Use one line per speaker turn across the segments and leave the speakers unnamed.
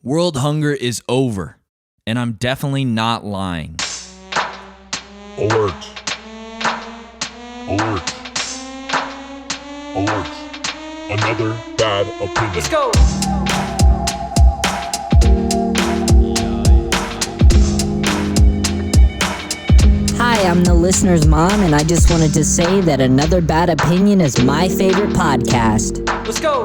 World hunger is over, and I'm definitely not lying.
Alert. Alert. Alert. Another bad opinion.
Let's go.
Hi, I'm the listener's mom, and I just wanted to say that Another Bad Opinion is my favorite podcast.
Let's go.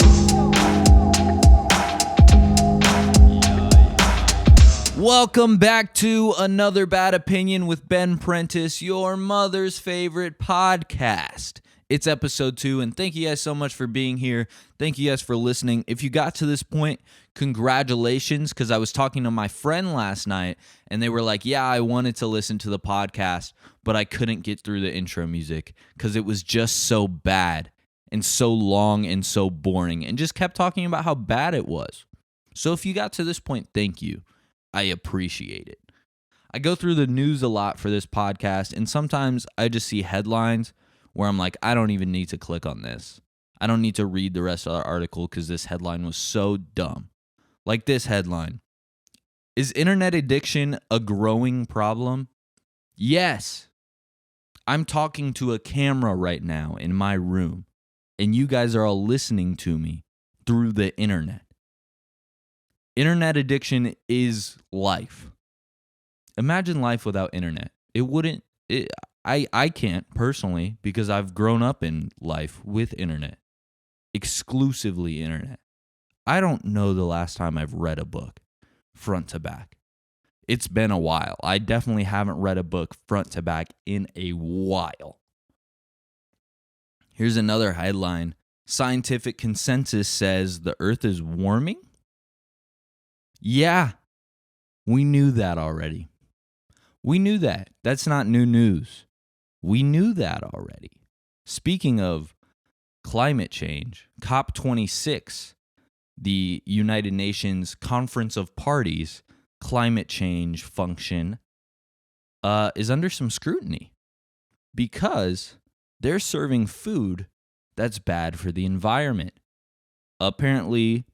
Welcome back to Another Bad Opinion with Ben Prentiss, your mother's favorite podcast. It's episode 2, and thank you guys so much for being here. Thank you guys for listening. If you got to this point, congratulations, because I was talking to my friend last night, and they were like, yeah, I wanted to listen to the podcast, but I couldn't get through the intro music because it was just so bad and so long and so boring, and just kept talking about how bad it was. So if you got to this point, thank you. I appreciate it. I go through the news a lot for this podcast, and sometimes I just see headlines where I'm like, I don't even need to click on this. I don't need to read the rest of the article because this headline was so dumb. Like this headline. Is internet addiction a growing problem? Yes. I'm talking to a camera right now in my room, and you guys are all listening to me through the internet. Internet addiction is life. Imagine life without internet. I can't personally because I've grown up in life with internet. Exclusively internet. I don't know the last time I've read a book front to back. It's been a while. I definitely haven't read a book front to back in a while. Here's another headline. Scientific consensus says the earth is warming? Yeah, we knew that already. We knew that. That's not new news. We knew that already. Speaking of climate change, COP26, the United Nations Conference of Parties climate change function, is under some scrutiny because they're serving food that's bad for the environment. Apparently,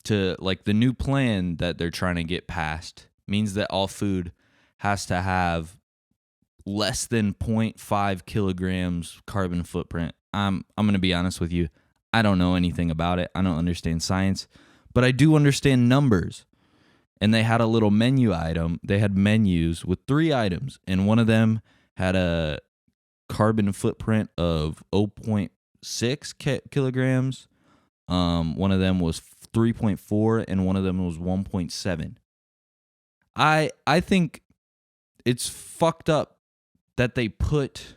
the new plan that they're trying to get passed means that all food has to have less than 0.5 kilograms carbon footprint. I'm going to be honest with you. I don't know anything about it. I don't understand science, but I do understand numbers. And they had a little menu item. They had menus with 3 items, and one of them had a carbon footprint of 0.6 kilograms. One of them was 3.4 and one of them was 1.7. I think it's fucked up that they put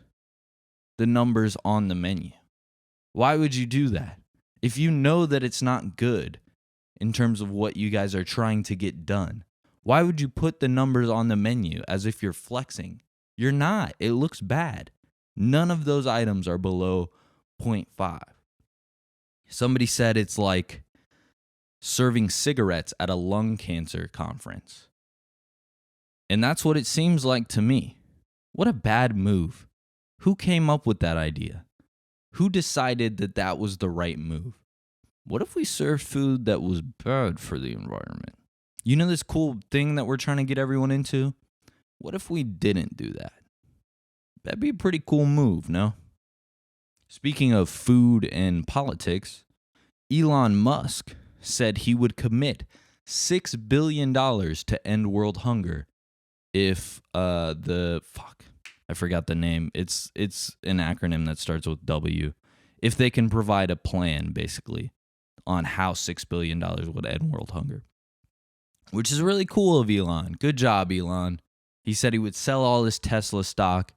the numbers on the menu. Why would you do that? If you know that it's not good in terms of what you guys are trying to get done, why would you put the numbers on the menu as if you're flexing? You're not. It looks bad. None of those items are below 0.5. Somebody said it's like serving cigarettes at a lung cancer conference. And that's what it seems like to me. What a bad move. Who came up with that idea? Who decided that that was the right move? What if we served food that was bad for the environment? You know this cool thing that we're trying to get everyone into? What if we didn't do that? That'd be a pretty cool move, no? Speaking of food and politics, Elon Musk said he would commit $6 billion to end world hunger if I forgot the name. It's an acronym that starts with W. If they can provide a plan, basically, on how $6 billion would end world hunger. Which is really cool of Elon. Good job, Elon. He said he would sell all his Tesla stock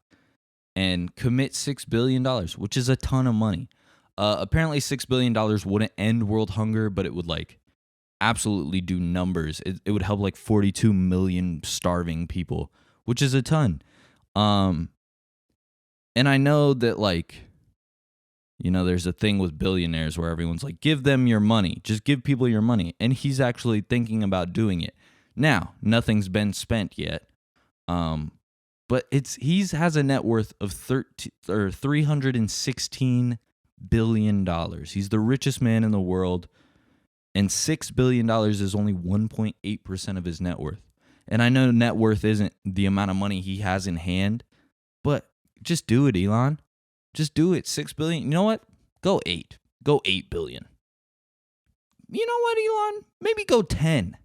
and commit $6 billion, which is a ton of money. Apparently $6 billion wouldn't end world hunger, but it would absolutely do numbers. It would help 42 million starving people, which is a ton. And I know that there's a thing with billionaires where everyone's like, give them your money. Just give people your money. And he's actually thinking about doing it. Now, nothing's been spent yet. But he has a net worth of $316 billion. He's the richest man in the world. And $6 billion is only 1.8% of his net worth. And I know net worth isn't the amount of money he has in hand, but just do it, Elon. Just do it. 6 billion. You know what? Go 8. Go 8 billion. You know what, Elon? Maybe go 10.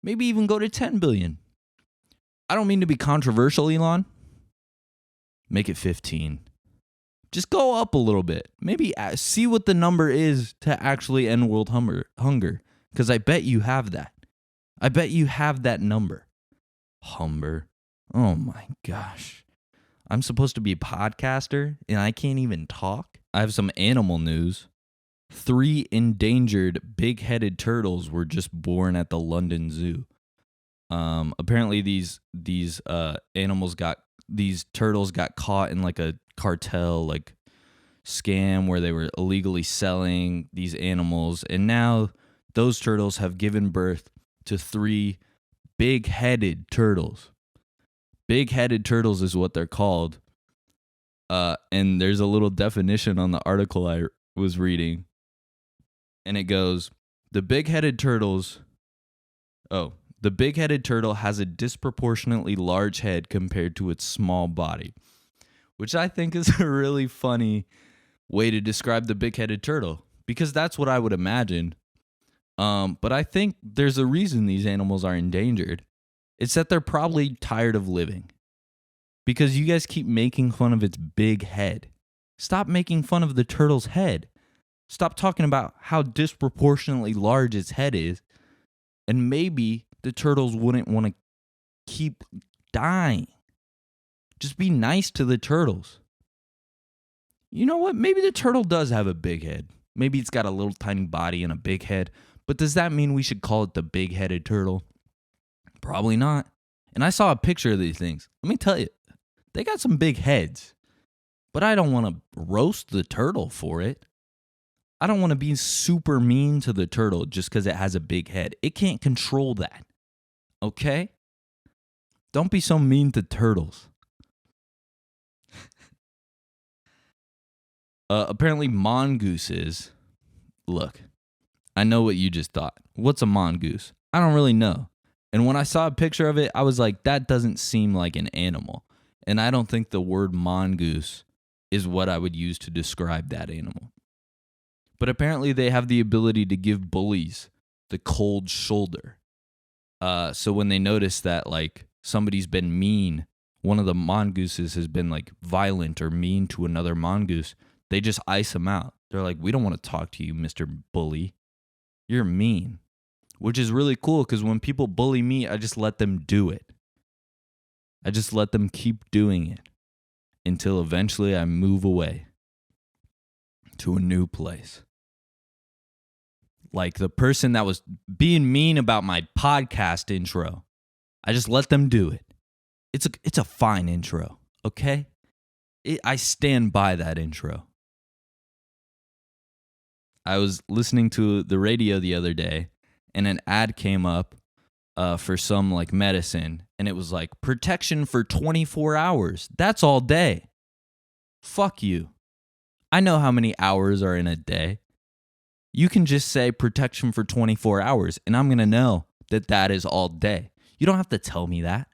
Maybe even go to 10 billion. I don't mean to be controversial, Elon. Make it 15. Just go up a little bit. Maybe see what the number is to actually end world hunger. Because I bet you have that. I bet you have that number. Humber. Oh my gosh. I'm supposed to be a podcaster and I can't even talk. I have some animal news. 3 endangered big-headed turtles were just born at the London Zoo. Apparently these turtles got caught in like a cartel like scam where they were illegally selling these animals, and now those turtles have given birth to 3 big-headed turtles. Big-headed turtles is what they're called. And there's a little definition on the article I was reading. And it goes, the big-headed turtle has a disproportionately large head compared to its small body, which I think is a really funny way to describe the big-headed turtle, because that's what I would imagine. But I think there's a reason these animals are endangered. It's that they're probably tired of living, because you guys keep making fun of its big head. Stop making fun of the turtle's head. Stop talking about how disproportionately large its head is, and maybe the turtles wouldn't want to keep dying. Just be nice to the turtles. You know what? Maybe the turtle does have a big head. Maybe it's got a little tiny body and a big head. But does that mean we should call it the big-headed turtle? Probably not. And I saw a picture of these things. Let me tell you, they got some big heads. But I don't want to roast the turtle for it. I don't want to be super mean to the turtle just because it has a big head. It can't control that. Okay? Don't be so mean to turtles. Apparently mongooses. Look, I know what you just thought. What's a mongoose? I don't really know. And when I saw a picture of it, I was like, that doesn't seem like an animal. And I don't think the word mongoose is what I would use to describe that animal. But apparently they have the ability to give bullies the cold shoulder. So when they notice that like somebody's been mean, one of the mongooses has been like violent or mean to another mongoose, they just ice them out. They're like, we don't want to talk to you, Mr. Bully. You're mean. Which is really cool because when people bully me, I just let them do it. I just let them keep doing it until eventually I move away to a new place. Like the person that was being mean about my podcast intro. I just let them do it. It's a fine intro, okay? I stand by that intro. I was listening to the radio the other day, and an ad came up for some like medicine, and it was like protection for 24 hours. That's all day. Fuck you. I know how many hours are in a day. You can just say protection for 24 hours, and I'm going to know that that is all day. You don't have to tell me that.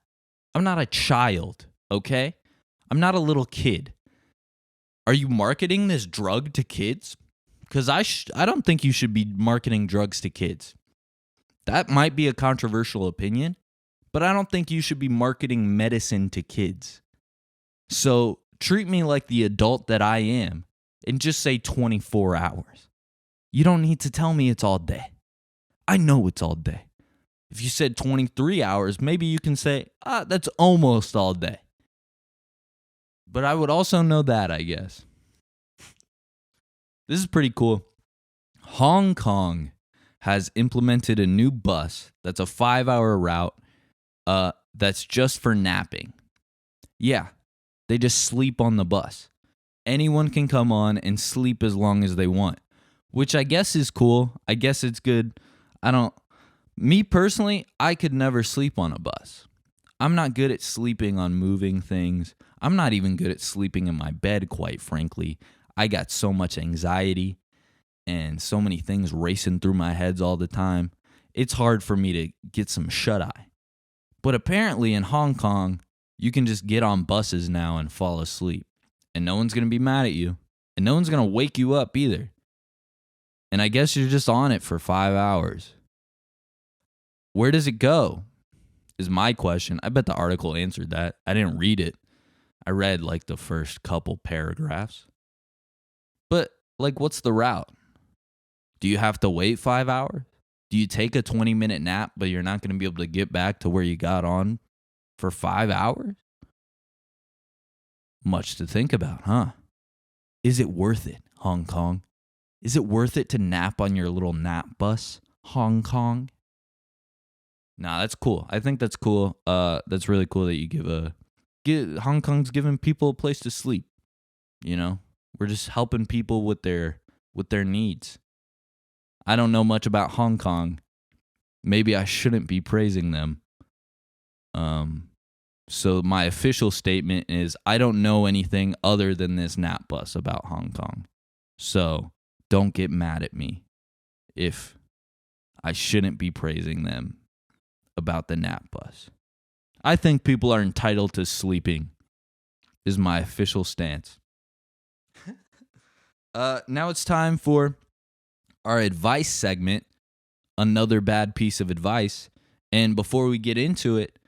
I'm not a child, okay? I'm not a little kid. Are you marketing this drug to kids? Because I don't think you should be marketing drugs to kids. That might be a controversial opinion, but I don't think you should be marketing medicine to kids. So treat me like the adult that I am and just say 24 hours. You don't need to tell me it's all day. I know it's all day. If you said 23 hours, maybe you can say, that's almost all day. But I would also know that, I guess. This is pretty cool. Hong Kong has implemented a new bus that's a 5-hour route that's just for napping. Yeah, they just sleep on the bus. Anyone can come on and sleep as long as they want, which I guess is cool. I guess it's good. Me personally, I could never sleep on a bus. I'm not good at sleeping on moving things. I'm not even good at sleeping in my bed, quite frankly. I got so much anxiety. and so many things racing through my heads all the time, it's hard for me to get some shut-eye. But apparently in Hong Kong, you can just get on buses now and fall asleep. And no one's going to be mad at you. And no one's going to wake you up either. And I guess you're just on it for 5 hours. Where does it go? Is my question. I bet the article answered that. I didn't read it. I read like the first couple paragraphs. But like, what's the route? Do you have to wait 5 hours? Do you take a 20-minute nap, but you're not going to be able to get back to where you got on for 5 hours? Much to think about, huh? Is it worth it, Hong Kong? Is it worth it to nap on your little nap bus, Hong Kong? Nah, that's cool. I think that's cool. That's really cool that you Hong Kong's giving people a place to sleep. You know, we're just helping people with their needs. I don't know much about Hong Kong. Maybe I shouldn't be praising them. So my official statement is I don't know anything other than this nap bus about Hong Kong. So don't get mad at me if I shouldn't be praising them about the nap bus. I think people are entitled to sleeping is my official stance. Now it's time for our advice segment, another bad piece of advice. And before we get into it,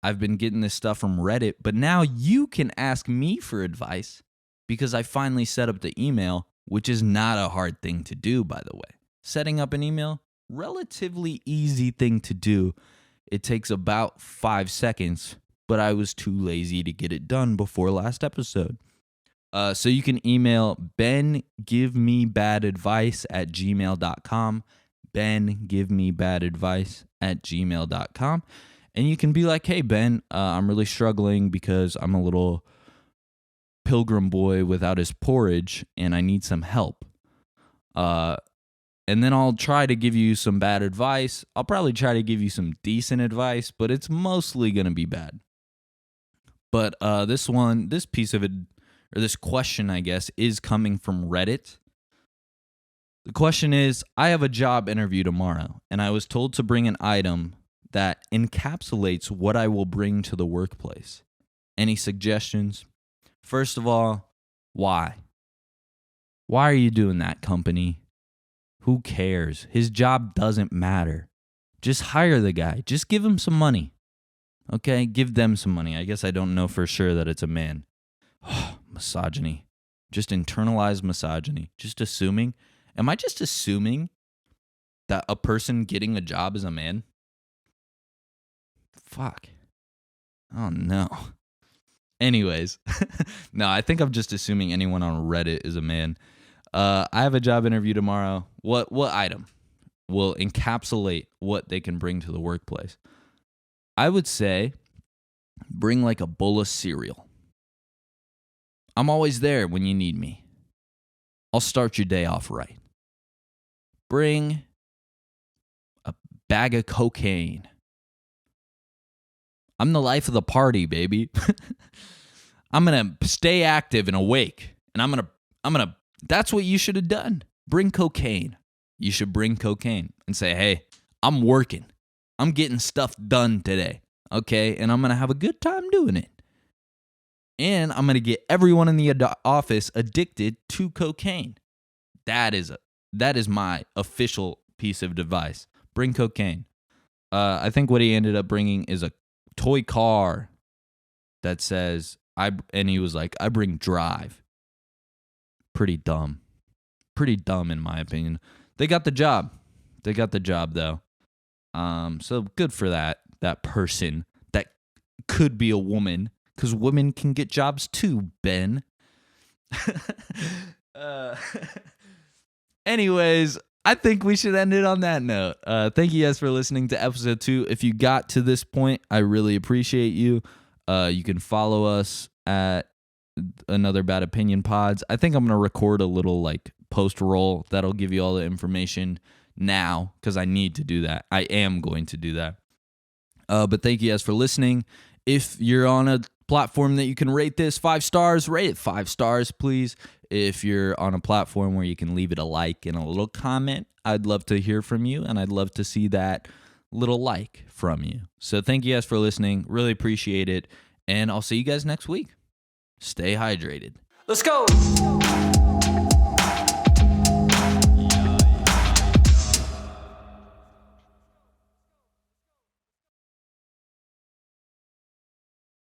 I've been getting this stuff from Reddit, but now you can ask me for advice because I finally set up the email, which is not a hard thing to do, by the way. Setting up an email, relatively easy thing to do. It takes about 5 seconds, but I was too lazy to get it done before last episode. So you can email bengivemebadadvice@gmail.com, bengivemebadadvice@gmail.com, and you can be like, hey, Ben, I'm really struggling because I'm a little pilgrim boy without his porridge, and I need some help. And then I'll try to give you some bad advice. I'll probably try to give you some decent advice, but it's mostly going to be bad. But this piece of it, or this question, I guess, is coming from Reddit. The question is, I have a job interview tomorrow, and I was told to bring an item that encapsulates what I will bring to the workplace. Any suggestions? First of all, why? Why are you doing that, company? Who cares? His job doesn't matter. Just hire the guy. Just give him some money. Okay? Give them some money. I guess I don't know for sure that it's a man. Misogyny. Just internalized misogyny. Just assuming. Am I just assuming that a person getting a job is a man? Fuck. Oh, no. Anyways. No, I think I'm just assuming anyone on Reddit is a man. I have a job interview tomorrow. What item will encapsulate what they can bring to the workplace? I would say bring like a bowl of cereal. I'm always there when you need me. I'll start your day off right. Bring a bag of cocaine. I'm the life of the party, baby. I'm going to stay active and awake. And I'm going to that's what you should have done. Bring cocaine. You should bring cocaine and say, hey, I'm working. I'm getting stuff done today. Okay? And I'm going to have a good time doing it. And I'm going to get everyone in the office addicted to cocaine. That is my official piece of advice. Bring cocaine. I think what he ended up bringing is a toy car that says, and he was like, I bring drive. Pretty dumb. Pretty dumb in my opinion. They got the job. Though. So good for that person that could be a woman, because women can get jobs too, Ben. Anyways, I think we should end it on that note. Thank you guys for listening to episode 2. If you got to this point, I really appreciate you. You can follow us at Another Bad Opinion Pods. I think I'm going to record a little like post roll that'll give you all the information now, because I need to do that. I am going to do that. But thank you guys for listening. If you're on a platform that you can rate this 5 stars, rate it 5 stars, please. If you're on a platform where you can leave it a like and a little comment, I'd love to hear from you, and I'd love to see that little like from you. So thank you guys for listening. Really appreciate it. And I'll see you guys next week. Stay hydrated.
Let's go.